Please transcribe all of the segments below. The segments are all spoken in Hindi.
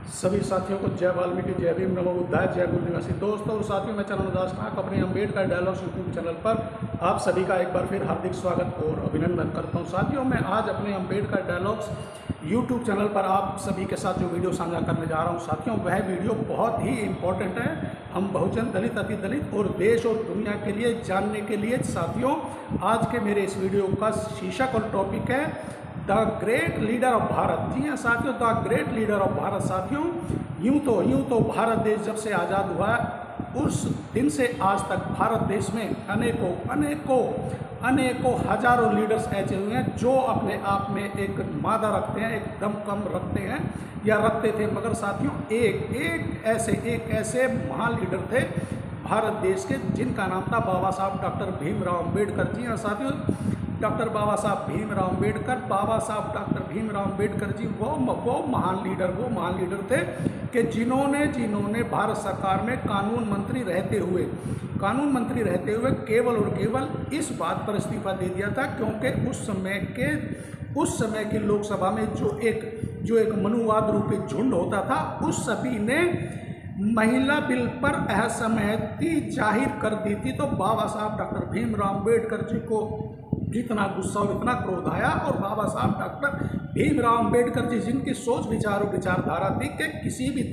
सभी साथियों को जय वाल्मीकि, जय भीम, नमो बुद्धाय, जय गुरु निवासी। दोस्तों साथियों, मैं चरण दास नाग अपने अम्बेडकर डायलॉग्स यूट्यूब चैनल पर आप सभी का एक बार फिर हार्दिक स्वागत और अभिनंदन करता हूं। साथियों, मैं आज अपने अम्बेडकर डायलॉग्स यूट्यूब चैनल पर आप सभी के साथ जो वीडियो साझा करने जा रहा हूं साथियों, वह वीडियो बहुत ही इम्पोर्टेंट है। हम बहुजन, दलित, अति दलित और देश और दुनिया के लिए जानने के लिए साथियों, आज के मेरे इस वीडियो का शीर्षक और टॉपिक है the great leader of Bharat. जी हाँ साथियों, the great leader of Bharat. साथियों, यूं तो भारत देश जब से आज़ाद हुआ उस दिन से आज तक भारत देश में अनेकों हजारों लीडर्स ऐसे हुए हैं जो अपने आप में एक मादा रखते हैं, एक दम कम रखते हैं या रखते थे। मगर साथियों, एक ऐसे महान लीडर थे भारत देश के, जिनका नाम था बाबा साहब डॉक्टर भीमराव अम्बेडकर। जी हाँ साथियों, डॉक्टर बाबा साहब भीमराव अम्बेडकर जी वो महान लीडर थे कि जिन्होंने भारत सरकार में कानून मंत्री रहते हुए केवल और केवल इस बात पर इस्तीफा दे दिया था क्योंकि उस समय की लोकसभा में जो एक मनुवाद रूपी झुंड होता था, उस सभी ने महिला बिल पर असहमति जाहिर कर दी थी। तो बाबा साहब डॉक्टर भीमराव अम्बेडकर जी को इतना गुस्सा और इतना क्रोध आया, और बाबा साहब डॉक्टर भीमराव अम्बेडकर जी, जिनकी सोच विचार और विचारधारा थी कि किसी भी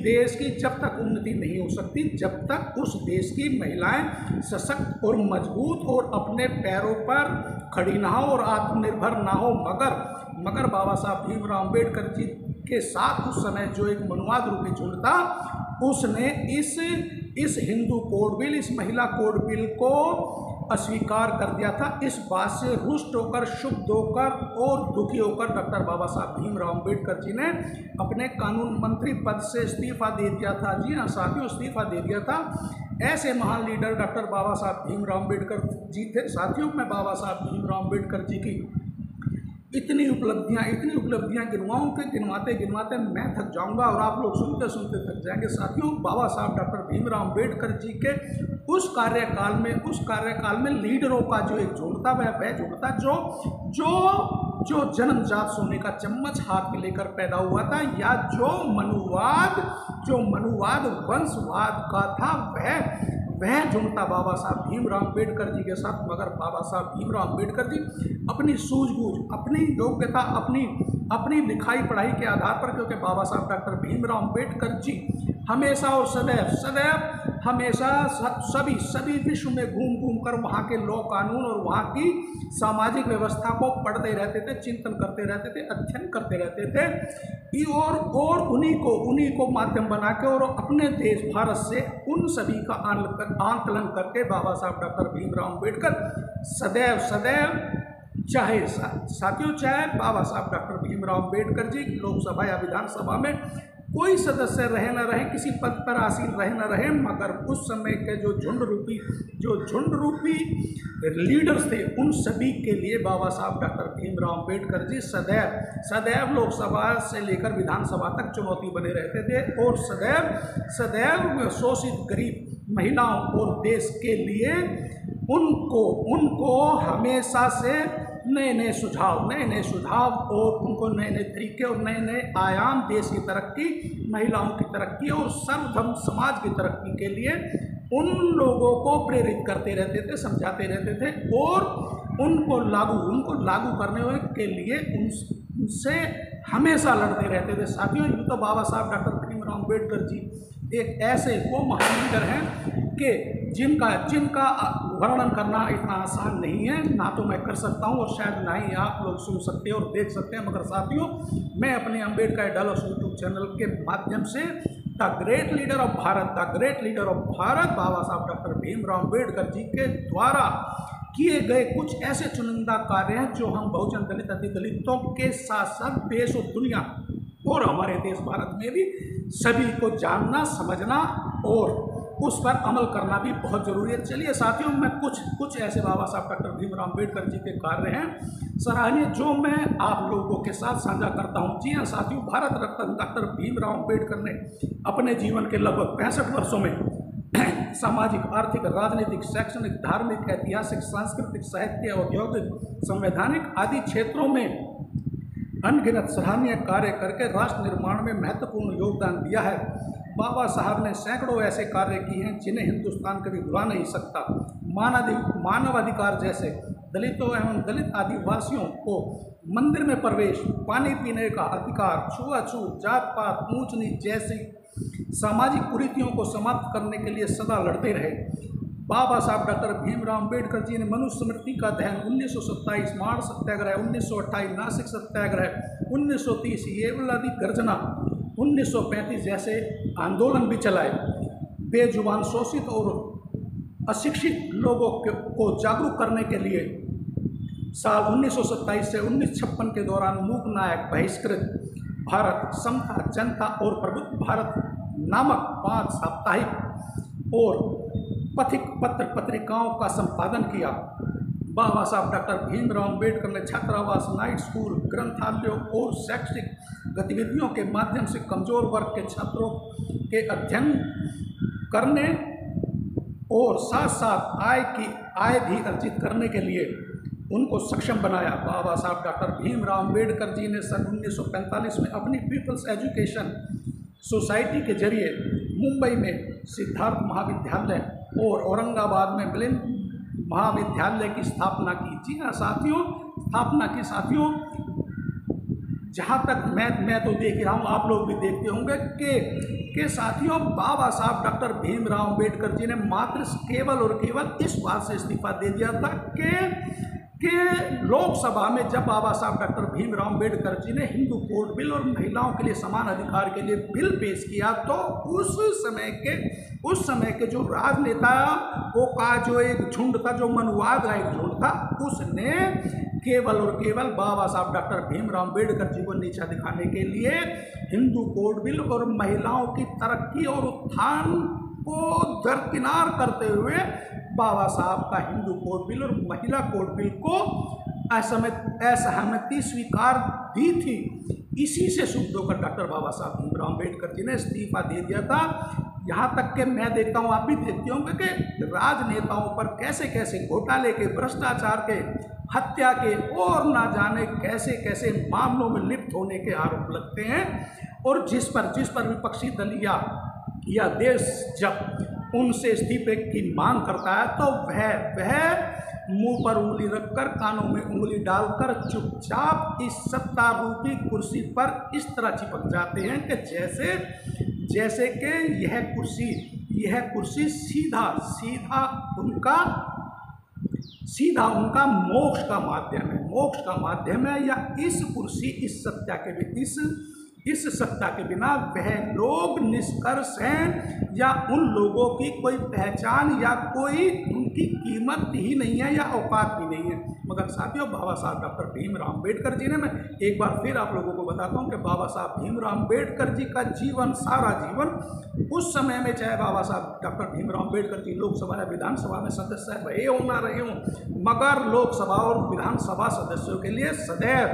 देश की जब तक उन्नति नहीं हो सकती जब तक उस देश की महिलाएं सशक्त और मजबूत और अपने पैरों पर खड़ी ना हो और आत्मनिर्भर ना हो। मगर बाबा साहब भीमराव अम्बेडकर जी के साथ उस समय जो एक मनुवाद रूपी झुंड था, उसने इस हिंदू कोड बिल, इस महिला कोड बिल को अस्वीकार कर दिया था। इस बात से रुष्ट होकर, क्षुब्ध होकर और दुखी होकर डॉक्टर बाबा साहब भीमराव अम्बेडकर जी ने अपने कानून मंत्री पद से इस्तीफा दे दिया था। जी हाँ साथियों, इस्तीफा दे दिया था। ऐसे महान लीडर डॉक्टर बाबा साहब भीमराव अम्बेडकर जी थे। साथियों, मैं बाबा साहब भीमराव अम्बेडकर जी की इतनी उपलब्धियां गिनवाते मैं थक जाऊंगा और आप लोग सुनते थक जाएंगे। साथियों, बाबा साहब डॉक्टर भीमराव अम्बेडकर जी के उस कार्यकाल में लीडरों का जो एक झुंड था, वह झुंड था जो जन्मजात सोने का चम्मच हाथ में लेकर पैदा हुआ था, या जो मनुवाद वंशवाद का था, वह झुंड था बाबा साहब भीमराव अम्बेडकर जी के साथ। मगर बाबा साहब भीमराव अम्बेडकर जी अपनी सूझबूझ, अपनी योग्यता, अपनी लिखाई पढ़ाई के आधार पर, क्योंकि बाबा साहब डॉक्टर भीमराव अम्बेडकर जी हमेशा और सदैव हमेशा सभी विश्व में घूम कर वहाँ के लॉ कानून और वहाँ की सामाजिक व्यवस्था को पढ़ते रहते थे, चिंतन करते रहते थे, अध्ययन करते रहते थे, और उन्हीं को माध्यम बना के और अपने देश भारत से उन सभी का आंकलन करके बाबा साहब डॉक्टर भीमराव अम्बेडकर सदैव चाहे बाबा साहब डॉक्टर भीमराव अम्बेडकर जी लोकसभा या विधानसभा में कोई सदस्य रहे न रहे, किसी पद पर आसीन रहे न रहे, मगर उस समय के जो झुंड रूपी लीडर्स थे, उन सभी के लिए बाबा साहब डॉक्टर भीमराव अम्बेडकर जी सदैव लोकसभा से लेकर विधानसभा तक चुनौती बने रहते थे, और सदैव शोषित गरीब महिलाओं और देश के लिए उनको हमेशा से नए सुझाव और उनको नए तरीके और नए आयाम, देश की तरक्की, महिलाओं की तरक्की और सर्वधर्म समाज की तरक्की के लिए उन लोगों को प्रेरित करते रहते थे, समझाते रहते थे, और उनको लागू करने के लिए उनसे हमेशा लड़ते रहते थे। साथियों, यूँ तो बाबा साहब डॉक्टर भीमराव अम्बेडकर जी एक ऐसे वो महान लीडर हैं कि जिनका वर्णन करना इतना आसान नहीं है, ना तो मैं कर सकता हूं और शायद ना ही आप लोग सुन सकते हैं और देख सकते हैं। मगर साथियों, मैं अपने अम्बेडकर डायलॉग्स यूट्यूब चैनल के माध्यम से the great leader of Bharat Baba Saheb doctor Bhimrao Ambedkar जी के द्वारा किए गए कुछ ऐसे चुनिंदा कार्य हैं जो हम बहुजन, दलित, अति दलितों के साथ साथ देश और दुनिया और हमारे देश भारत में भी सभी को जानना, समझना और उस पर अमल करना भी बहुत जरूरी है। चलिए साथियों, मैं कुछ ऐसे बाबा साहब डॉक्टर भीमराव अम्बेडकर जी के कार्य हैं सराहनीय, जो मैं आप लोगों के साथ साझा करता हूं। जी हाँ साथियों, भारत रत्न डॉक्टर भीमराव अम्बेडकर ने अपने जीवन के लगभग 65 वर्षों में सामाजिक, आर्थिक, राजनीतिक, शैक्षणिक, धार्मिक, ऐतिहासिक, सांस्कृतिक, साहित्य, औद्योगिक, संवैधानिक आदि क्षेत्रों में अनगिनत सराहनीय कार्य करके राष्ट्र निर्माण में महत्वपूर्ण योगदान दिया है। बाबा साहब ने सैकड़ों ऐसे कार्य किए हैं जिन्हें हिंदुस्तान कभी भुला नहीं सकता। मानव अधिकार जैसे दलितों एवं दलित आदिवासियों को मंदिर में प्रवेश, पानी पीने का अधिकार, छुआछूत, जात पात, ऊंच नीच जैसी सामाजिक कुरीतियों को समाप्त करने के लिए सदा लड़ते रहे। बाबा साहब डॉक्टर भीमराव अम्बेडकर जी ने मनुस्मृति का दहन 1927 माण सत्याग्रह, 1928 नासिक सत्याग्रह, 1930 येवलादी गर्जना, 1935 जैसे आंदोलन भी चलाए। बेजुबान, शोषित और अशिक्षित लोगों को जागरूक करने के लिए साल 1927 से 1956 के दौरान मूक नायक, बहिष्कृत भारत, समता, जनता और प्रबुद्ध भारत नामक 5 साप्ताहिक और पथिक पत्र पत्रिकाओं का संपादन किया। बाबा साहब डॉक्टर भीमराव अम्बेडकर ने छात्रावास, नाइट स्कूल, ग्रंथालयों और शैक्षिक गतिविधियों के माध्यम से कमजोर वर्ग के छात्रों के अध्ययन करने और साथ साथ आय भी अर्जित करने के लिए उनको सक्षम बनाया। बाबा साहब डॉक्टर भीमराव अम्बेडकर जी ने सन 1945 में अपनी पीपल्स एजुकेशन सोसाइटी के जरिए मुंबई में सिद्धार्थ महाविद्यालय और औरंगाबाद में मिलिंद महाविद्यालय की स्थापना की। जी हाँ साथियों, स्थापना की साथियों। जहाँ तक मैं तो देख रहा हूँ, आप लोग भी देखते होंगे कि साथियों बाबा साहब डॉक्टर भीमराव अम्बेडकर जी ने मात्र केवल और केवल इस बात से इस्तीफा दे दिया था कि लोकसभा में जब बाबा साहब डॉक्टर भीमराव अम्बेडकर जी ने हिंदू कोड बिल और महिलाओं के लिए समान अधिकार के लिए बिल पेश किया, तो उस समय के जो राजनेताओं का जो एक झुंड था, जो मनुवाद का एक झुंड था, उसने केवल और केवल बाबा साहब डॉक्टर भीमराव अम्बेडकर जी को नीचा दिखाने के लिए हिंदू कोड बिल और महिलाओं की तरक्की और उत्थान को दरकिनार करते हुए बाबा साहब का हिंदू कोड बिल और महिला कोड बिल को असहमति स्वीकार दी थी। इसी से शुद्ध होकर डॉक्टर बाबा साहब भीमराव अम्बेडकर जी ने इस्तीफा दे दिया था। यहाँ तक कि मैं देखता हूँ, आप भी देखते होंगे कि राजनेताओं पर कैसे कैसे घोटाले के, भ्रष्टाचार के, हत्या के और ना जाने कैसे कैसे मामलों में लिप्त होने के आरोप लगते हैं। और जिस पर विपक्षी दल या देश जब उनसे इस्तीफे की मांग करता है तो वह मुंह पर उंगली रखकर, कानों में उंगली डालकर चुपचाप इस सत्ता रूपी कुर्सी पर इस तरह चिपक जाते हैं कि जैसे कि यह कुर्सी सीधा उनका मोक्ष का माध्यम है, या इस कुर्सी, इस सत्ता के बिना वह लोग निष्कर्ष हैं, या उन लोगों की कोई पहचान या कोई उनकी कीमत ही नहीं है या औकात भी नहीं है। मगर साथियों, बाबा साहब डॉक्टर भीमराव अम्बेडकर जी ने, मैं एक बार फिर आप लोगों को बताता हूँ कि बाबा साहब भीमराव अम्बेडकर जी का जीवन, सारा जीवन, उस समय में चाहे बाबा साहब डॉक्टर भीमराव अम्बेडकर जी लोकसभा या विधानसभा में सदस्य रहे हो ना रहे हो, मगर लोकसभा और विधानसभा सदस्यों के लिए सदैव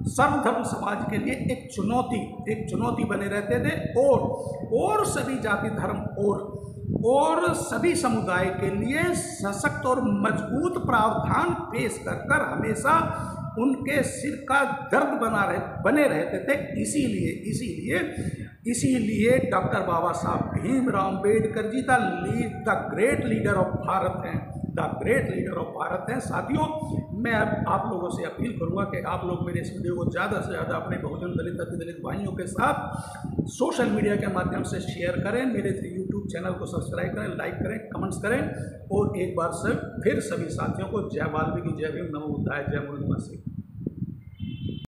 सर्वधर्म समाज के लिए एक चुनौती बने रहते थे, और सभी जाति धर्म और सभी समुदाय के लिए सशक्त और मजबूत प्रावधान पेश कर हमेशा उनके सिर का दर्द बने रहते थे। इसीलिए doctor Baba Saheb Bhimrao Ambedkar ji the great leader of Bharat हैं। साथियों, मैं आप लोगों से अपील करूंगा कि आप लोग मेरे इस वीडियो को ज़्यादा से ज़्यादा अपने बहुजन दलित अतिदलित भाइयों के साथ सोशल मीडिया के माध्यम से शेयर करें, मेरे यूट्यूब चैनल को सब्सक्राइब करें, लाइक करें, कमेंट्स करें, और एक बार से फिर सभी साथियों को जय वाल्मीकि, जय भीम, नमो बुद्धाय, जय मूल निवासी।